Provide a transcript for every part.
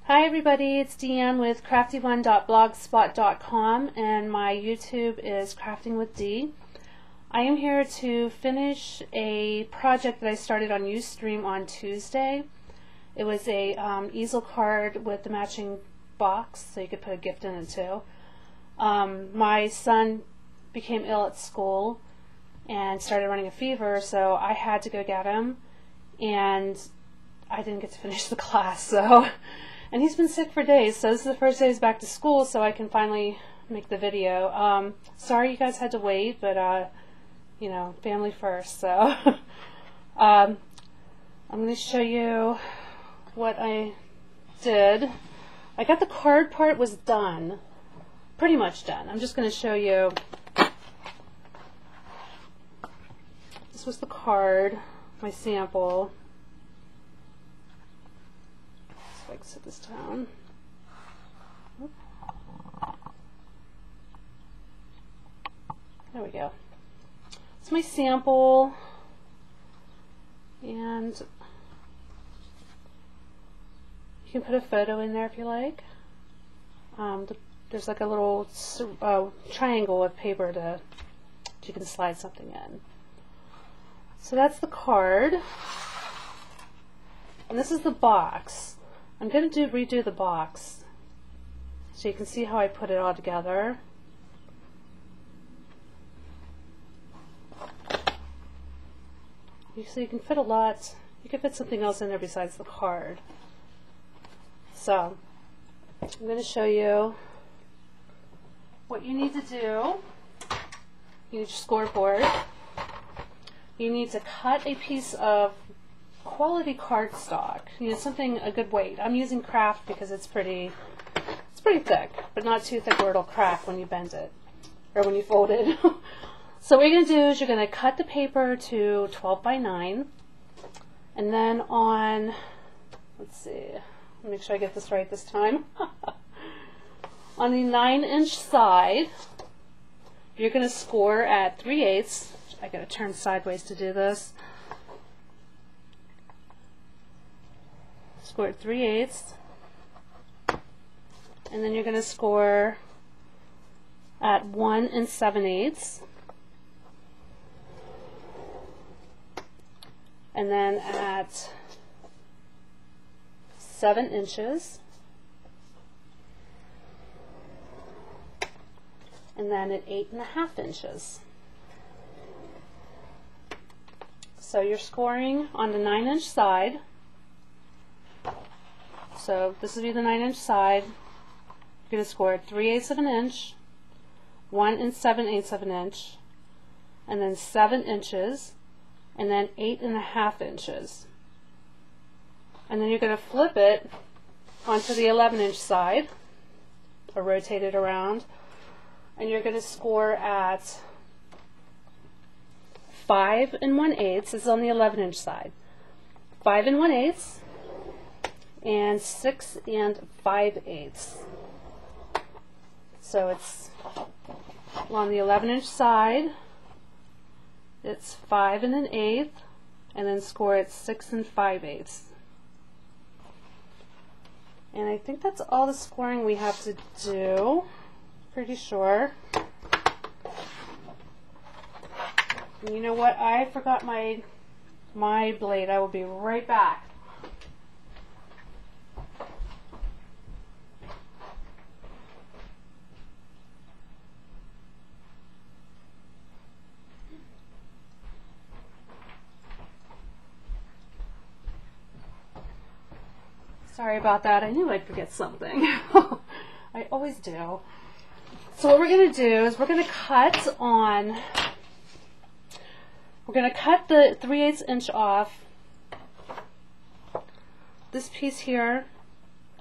Hi everybody, it's Deanne with crafty1.blogspot.com and my YouTube is Crafting with D. I am here to finish a project that I started on Ustream on Tuesday. It was a easel card with the matching box, so you could put a gift in it too. My son became ill at school and started running a fever, so I had to go get him, and I didn't get to finish the class, so and he's been sick for days, so this is the first day he's back to school, so I can finally make the video. Sorry you guys had to wait, but you know, family first. So I'm going to show you what I did. I got the card part was done, pretty much done. I'm just going to show you. This was the card, my sample. I can set this down. There we go. It's my sample, and you can put a photo in there if you like. There's like a little triangle of paper that you can slide something in. So that's the card, and this is the box. I'm going to redo the box so you can see how I put it all together. So you can fit a lot, you can fit something else in there besides the card. So I'm going to show you what you need to do. You need your scoreboard. You need to cut a piece of quality cardstock. You know, something a good weight. I'm using craft because it's pretty thick, but not too thick where it'll crack when you bend it or when you fold it. So what you're going to do is you're going to cut the paper to 12 by 9, and then on, let's see, make sure I get this right this time. On the 9-inch side, you're going to score at 3/8. I got to turn sideways to do this. Score at 3/8, and then you're going to score at 1 7/8, and then at 7 inches, and then at 8.5 inches. So you're scoring on the 9-inch side. So this would be the 9-inch side. You're going to score at 3/8 of an inch, 1 7/8 of an inch, and then 7 inches, and then 8.5 inches. And then you're going to flip it onto the 11-inch side, or rotate it around, and you're going to score at 5 1/8. This is on the 11-inch side. 5 1/8. And 6 5/8. So it's on the 11-inch side, it's 5 1/8, and then score at 6 5/8. And I think that's all the scoring we have to do, pretty sure. And you know what, I forgot my blade. I will be right back. Sorry about that. I knew I'd forget something. I always do. So what we're going to do is we're going to cut the 3/8 inch off. This piece here,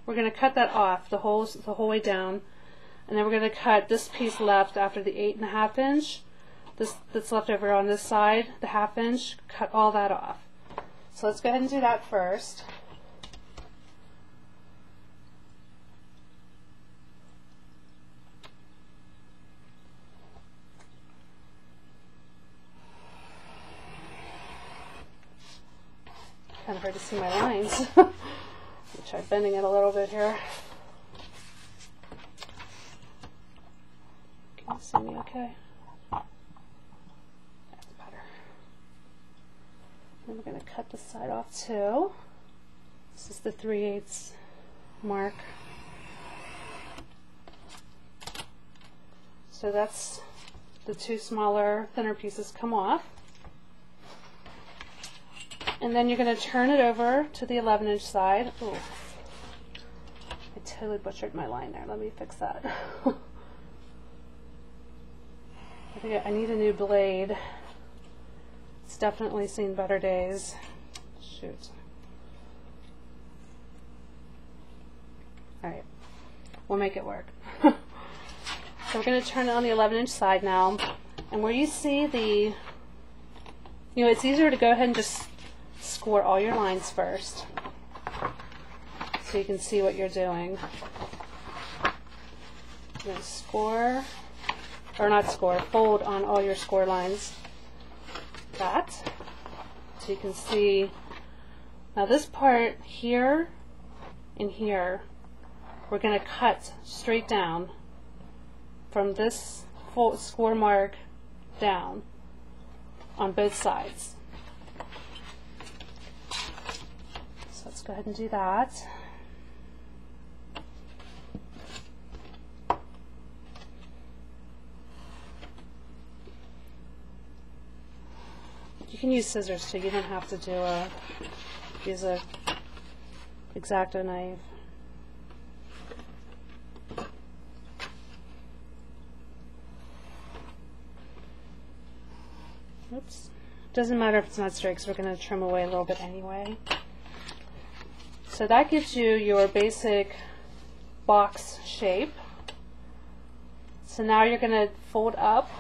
we're going to cut that off the whole way down, and then we're going to cut this piece left after the 8.5 inch. This that's left over on this side, the 1/2 inch. Cut all that off. So let's go ahead and do that first. Kind of hard to see my lines. Try bending it a little bit here. Can you see me okay? That's better. Then we're going to cut the side off too. This is the 3/8 mark. So that's the two smaller, thinner pieces come off. And then you're going to turn it over to the 11-inch side. Ooh, I totally butchered my line there. Let me fix that. I think I need a new blade. It's definitely seen better days. Shoot. Alright, we'll make it work. So we're going to turn it on the 11-inch side now. And where you see the, it's easier to go ahead and just score all your lines first, so you can see what you're doing. You're going to score, or not score, fold on all your score lines. That, so you can see. Now this part here and here, we're going to cut straight down from this score mark down on both sides. So let's go ahead and do that. You can use scissors too. You don't have to use a X-Acto knife. Oops. Doesn't matter if it's not straight because we're going to trim away a little bit anyway. So that gives you your basic box shape. So now you're going to fold up.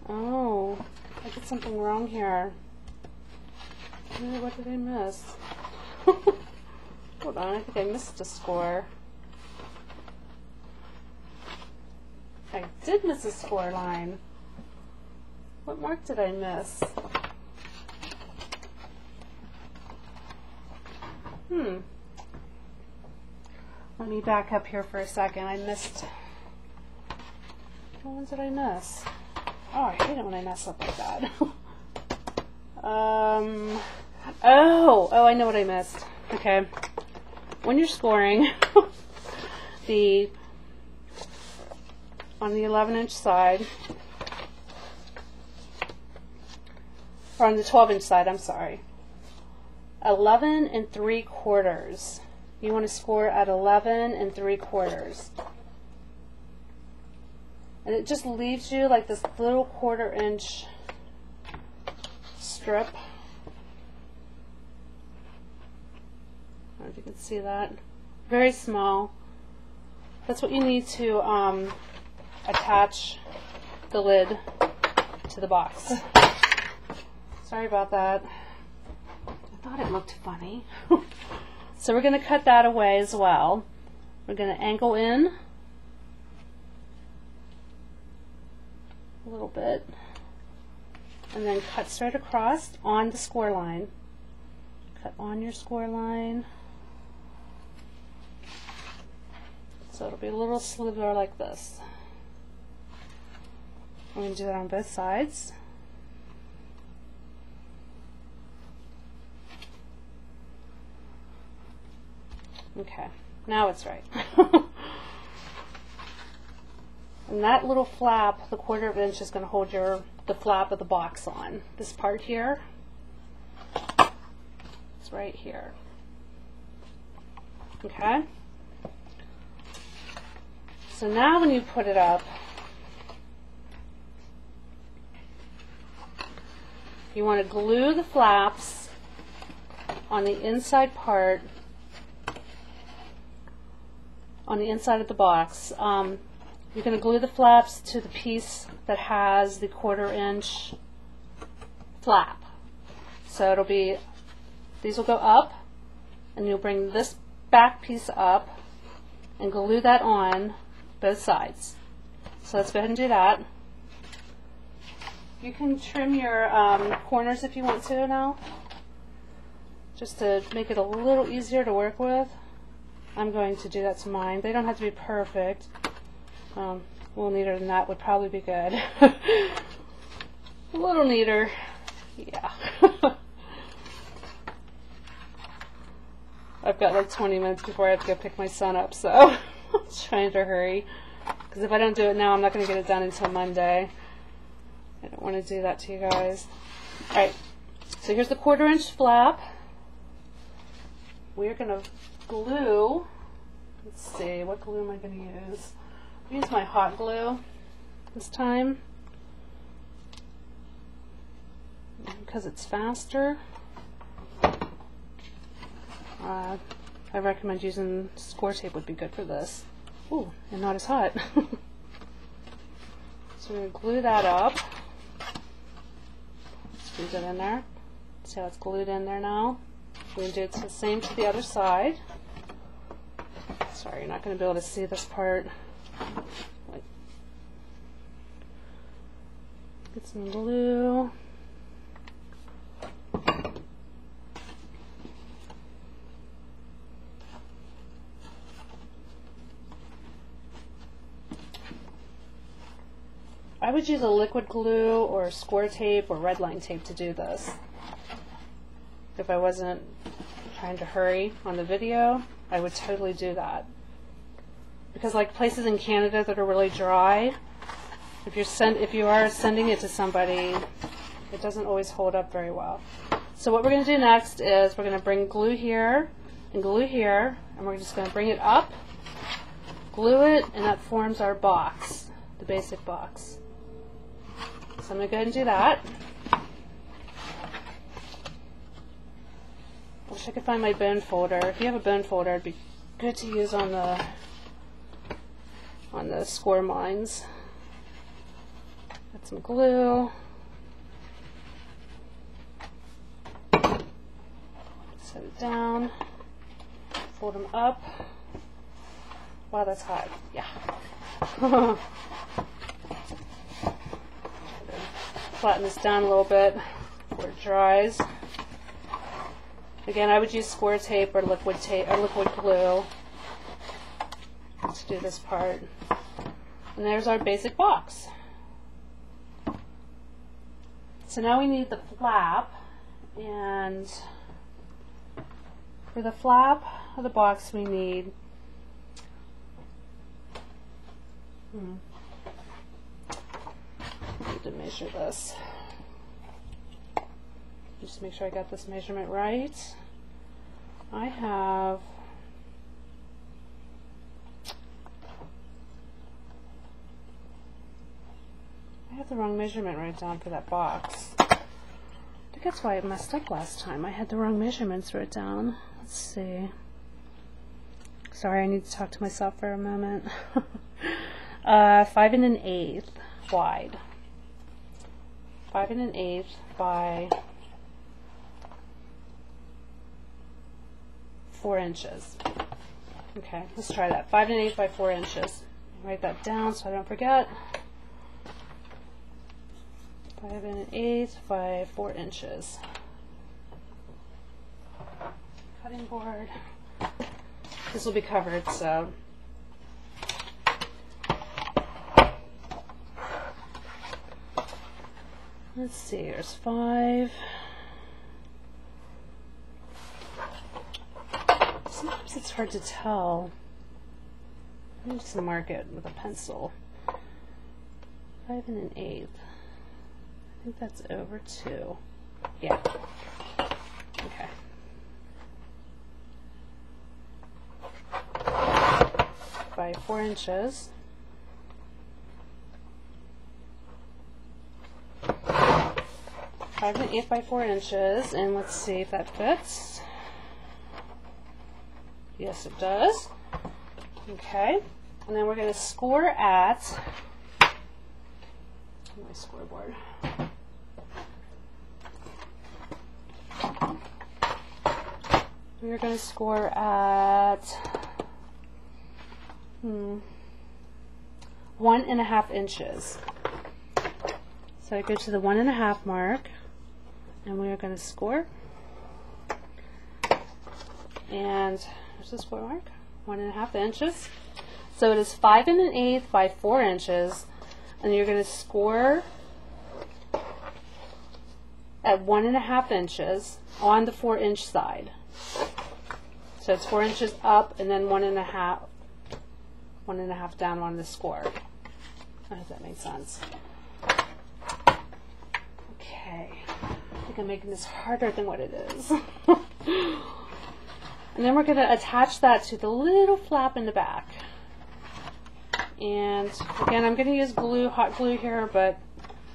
Oh, I did something wrong here. What did I miss? Hold on, I think I missed a score. I did miss a score line. What mark did I miss? Let me back up here for a second. I missed. What ones did I miss? Oh, I hate it when I mess up like that. Oh, I know what I missed. Okay. When you're scoring, on the 11-inch side, or on the 12-inch side, I'm sorry, 11 3/4. You want to score at 11 3/4. And it just leaves you like this little 1/4-inch strip. I don't know if you can see that. Very small. That's what you need to attach the lid to the box. Sorry about that. I thought it looked funny. So we're going to cut that away as well. We're going to angle in a little bit and then cut straight across on the score line. Cut on your score line. So it'll be a little sliver like this. I'm going to do that on both sides. Okay, now it's right. And that little flap, the 1/4 inch, is going to hold the flap of the box on. This part here, it's right here. Okay? So now when you put it up, you want to glue the flaps on the inside part, on the inside of the box. You're going to glue the flaps to the piece that has the 1/4 inch flap. So it'll be, these will go up, and you'll bring this back piece up and glue that on both sides. So let's go ahead and do that. You can trim your corners if you want to now, just to make it a little easier to work with. I'm going to do that to mine. They don't have to be perfect. A little neater than that would probably be good. A little neater. Yeah. I've got like 20 minutes before I have to go pick my son up, so I'm trying to hurry. Because if I don't do it now, I'm not going to get it done until Monday. I don't want to do that to you guys. Alright, so here's the 1/4 inch flap. We're going to glue. Let's see, what glue am I going to use? I'll use my hot glue this time, because it's faster. I recommend using score tape would be good for this. Ooh, and not as hot. So we're going to glue that up. Squeeze it in there. See how it's glued in there now? We're going to do the same to the other side. Sorry, you're not going to be able to see this part. Get some glue. I would use a liquid glue or score tape or red line tape to do this. If I wasn't trying to hurry on the video, I would totally do that. Because like places in Canada that are really dry, if you are sending it to somebody, it doesn't always hold up very well. So what we're going to do next is we're going to bring glue here and glue here, and we're just going to bring it up, glue it, and that forms our box, the basic box. So I'm going to go ahead and do that. I wish I could find my bone folder. If you have a bone folder, it'd be good to use on the score mines. Got some glue. Set it down. Fold them up. Wow, that's hot. Yeah. Flatten this down a little bit before it dries. Again, I would use score tape or liquid glue to do this part. And there's our basic box. So now we need the flap, and for the flap of the box we need I need to measure this. Just make sure I got this measurement right. I have the wrong measurement right down for that box. I think that's why it messed up last time. I had the wrong measurements wrote down. Let's see. Sorry, I need to talk to myself for a moment. 5 1/8 wide. 5 1/8 by 4 inches. Okay, let's try that. 5 1/8 by 4 inches. Write that down so I don't forget. 5 1/8 by 4 inches. Cutting board. This will be covered, so. Let's see, there's 5. Sometimes it's hard to tell. Let me just mark it with a pencil. 5 1/8. I think that's over 2. Yeah. Okay. By 4 inches. 5 1/8 by 4 inches, and let's see if that fits. Yes, it does. Okay, and then we're going to score at my scoreboard. We're going to score at 1.5 inches. So I go to the 1.5 mark, and we are going to score. And there's the score mark, 1.5 inches. So it is 5 1/8 by 4 inches, and you're going to score at 1.5 inches on the 4-inch side. So it's 4 inches up and then 1.5 down on the score. I hope that makes sense. Okay, I think I'm making this harder than what it is. And then we're going to attach that to the little flap in the back. And again, I'm going to use glue, hot glue here, but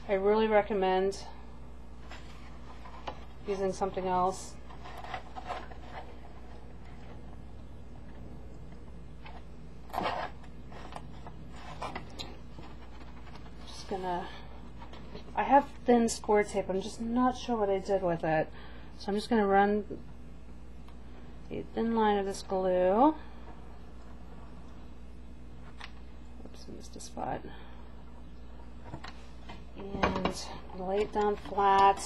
I really recommend using something else. Just gonna, I have thin score tape, I'm just not sure what I did with it. So I'm just gonna run a thin line of this glue. Oops, I missed a spot. And lay it down flat.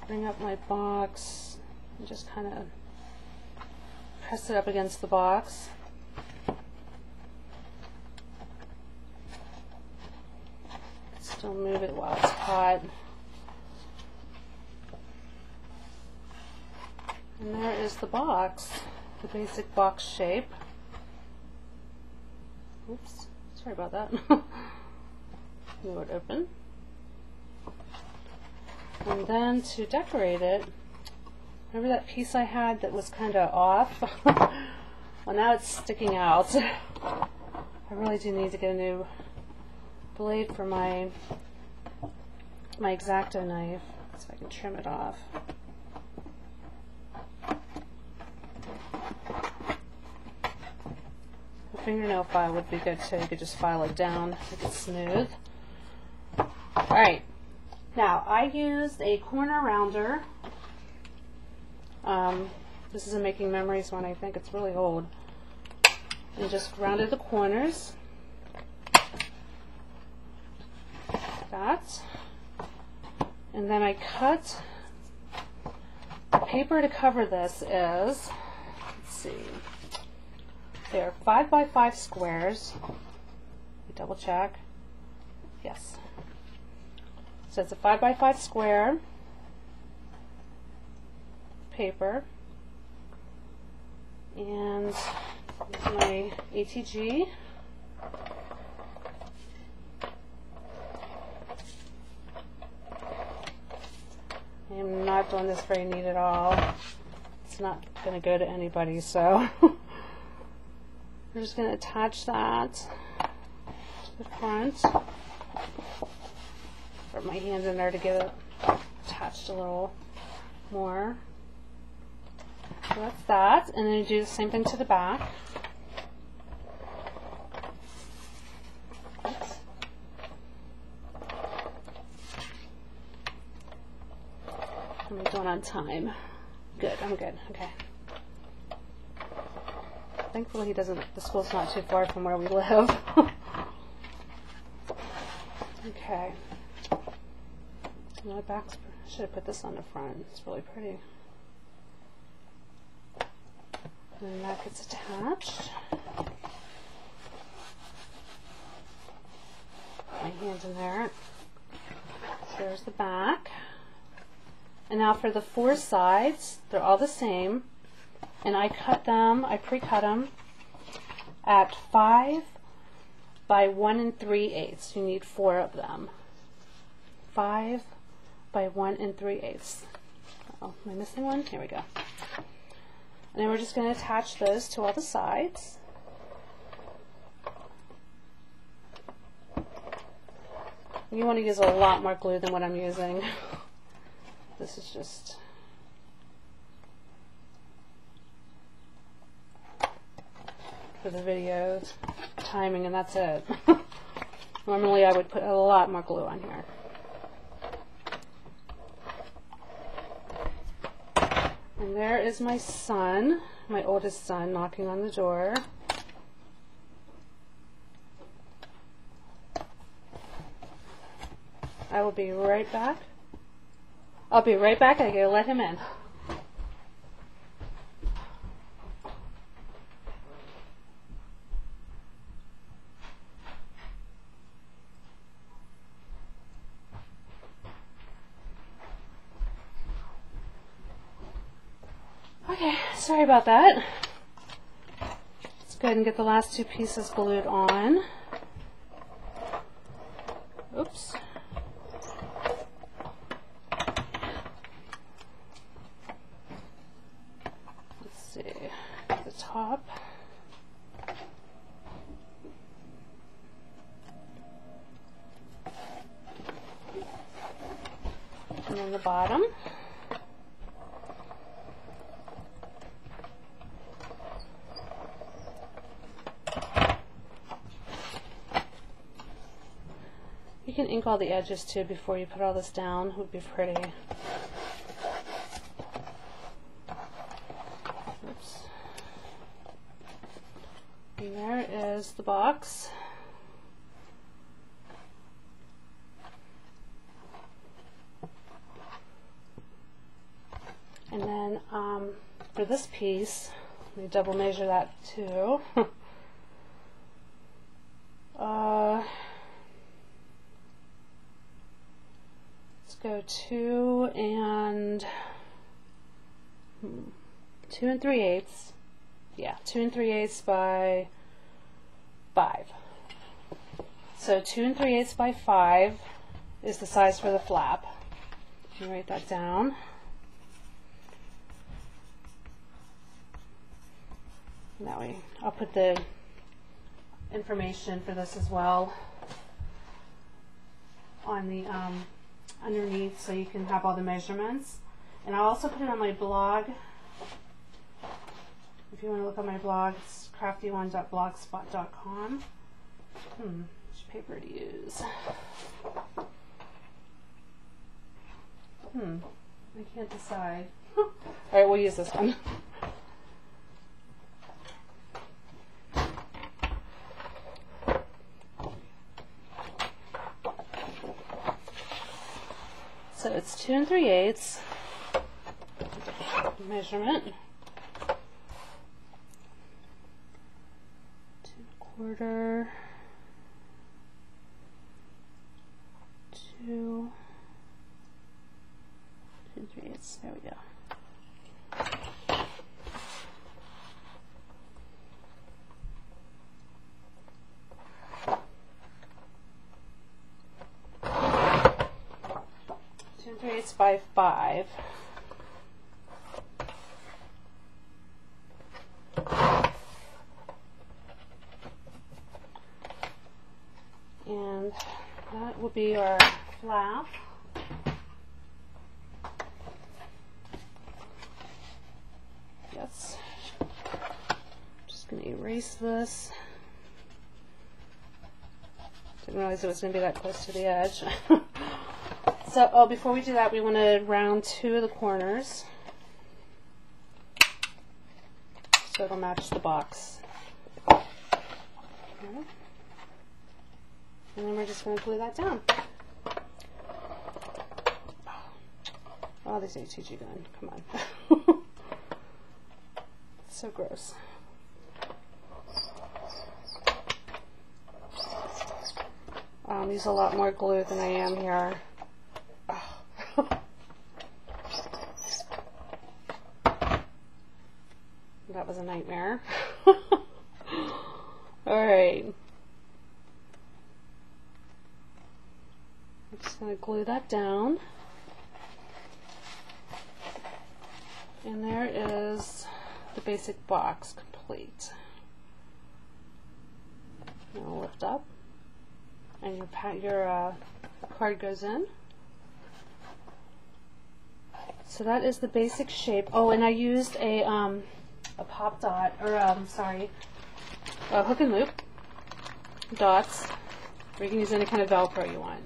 Bring up my box and just kind of press it up against the box. Still move it while it's hot. And there is the box, the basic box shape. Oops, sorry about that. Move it open. And then to decorate it, remember that piece I had that was kind of off? Well, now it's sticking out. I really do need to get a new blade for my X-Acto knife so I can trim it off. A fingernail file would be good too. You could just file it down, make it smooth. Alright. Now, I used a corner rounder. This is a Making Memories one, I think it's really old. And just rounded the corners. Like that. And then I cut. The paper to cover this is, let's see, they're 5 by 5 squares. Double check. Yes. So it's a 5 by 5 square paper, and this is my ATG. I am not doing this very neat at all. It's not going to go to anybody, so we're just going to attach that to the front. Put my hand in there to get it attached a little more. So that's that, and then you do the same thing to the back. Oops. How am I doing on time? Good, I'm good, okay. Thankfully he doesn't, the school's not too far from where we live. Okay. My back's, I should have put this on the front. It's really pretty. And then that gets attached. My hand in there. There's the back. And now for the 4 sides, they're all the same. And I cut them, I pre-cut them at 5 by 1 3/8. You need 4 of them. 5 by 1 3/8. Oh, am I missing one? Here we go. And then we're just going to attach those to all the sides. You want to use a lot more glue than what I'm using. This is just for the video timing, and that's it. Normally I would put a lot more glue on here. And there is my son, my oldest son, knocking on the door. will be right back. I'll be right back. I gotta let him in. Okay, sorry about that. Let's go ahead and get the last two pieces glued on. Oops. Let's see, the top. And then the bottom. You can ink all the edges too before you put all this down. It would be pretty. Oops. And there is the box. And then for this piece, let me double measure that too. Go 2 3/8. Yeah, 2 3/8 by 5. So 2 3/8 by 5 is the size for the flap. Let me write that down. And that way, I'll put the information for this as well on the underneath, so you can have all the measurements. And I'll also put it on my blog. If you want to look on my blog, it's crafty1.blogspot.com. Which paper to use? I can't decide. Alright, we'll use this one. So it's 2 3/8 measurement, 2 1/4, 2 3/8. There we go. By 5. And that will be our flap. Yes. Just going to erase this. Didn't realize it was going to be that close to the edge. So, before we do that, we want to round 2 of the corners so it'll match the box. Okay. And then we're just going to glue that down. Oh, this ATG gun. Come on. So gross. I use a lot more glue than I am here. That was a nightmare. Alright. I'm just going to glue that down. And there is the basic box complete. Now lift up. And your card goes in. So that is the basic shape. Oh, and I used a pop dot, or a hook and loop dots, or you can use any kind of Velcro you want.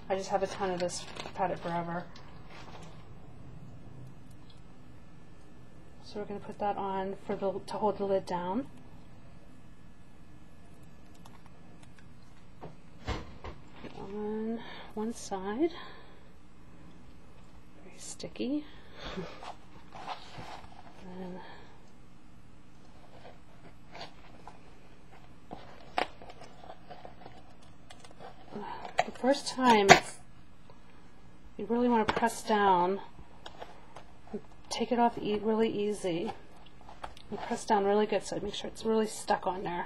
I just have a ton of this. I've had it forever. So we're going to put that on to hold the lid down. one side. Very sticky. And the first time, you really want to press down and take it off really easy. And press down really good so make sure it's really stuck on there.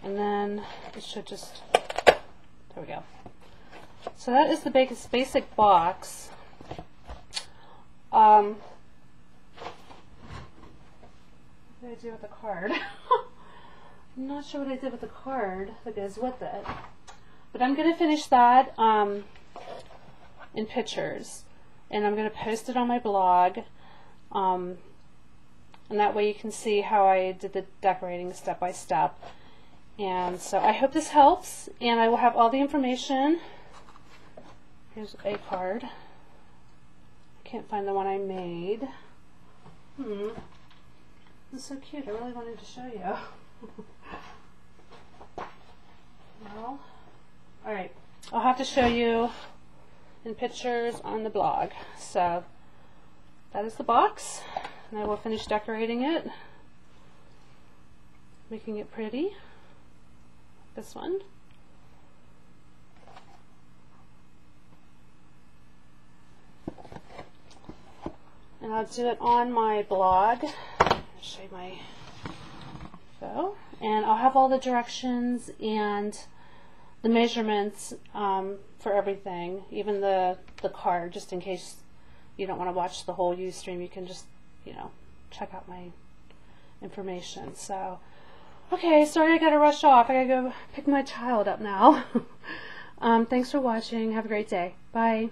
And then it should just, there we go. So that is the basic box. What did I do with the card? I'm not sure what I did with the card that goes with it. But I'm going to finish that in pictures. And I'm going to post it on my blog. And that way you can see how I did the decorating step by step. And so I hope this helps. And I will have all the information. Here's a card. I can't find the one I made. It's so cute. I really wanted to show you. Well, alright. I'll have to show you in pictures on the blog. So that is the box. And I will finish decorating it. Making it pretty. This one. And I'll do it on my blog. I'll show you my info. And I'll have all the directions and the measurements for everything, even the card, just in case you don't want to watch the whole Ustream. You can just, check out my information. So, okay, sorry I gotta rush off. I gotta go pick my child up now. Thanks for watching. Have a great day. Bye.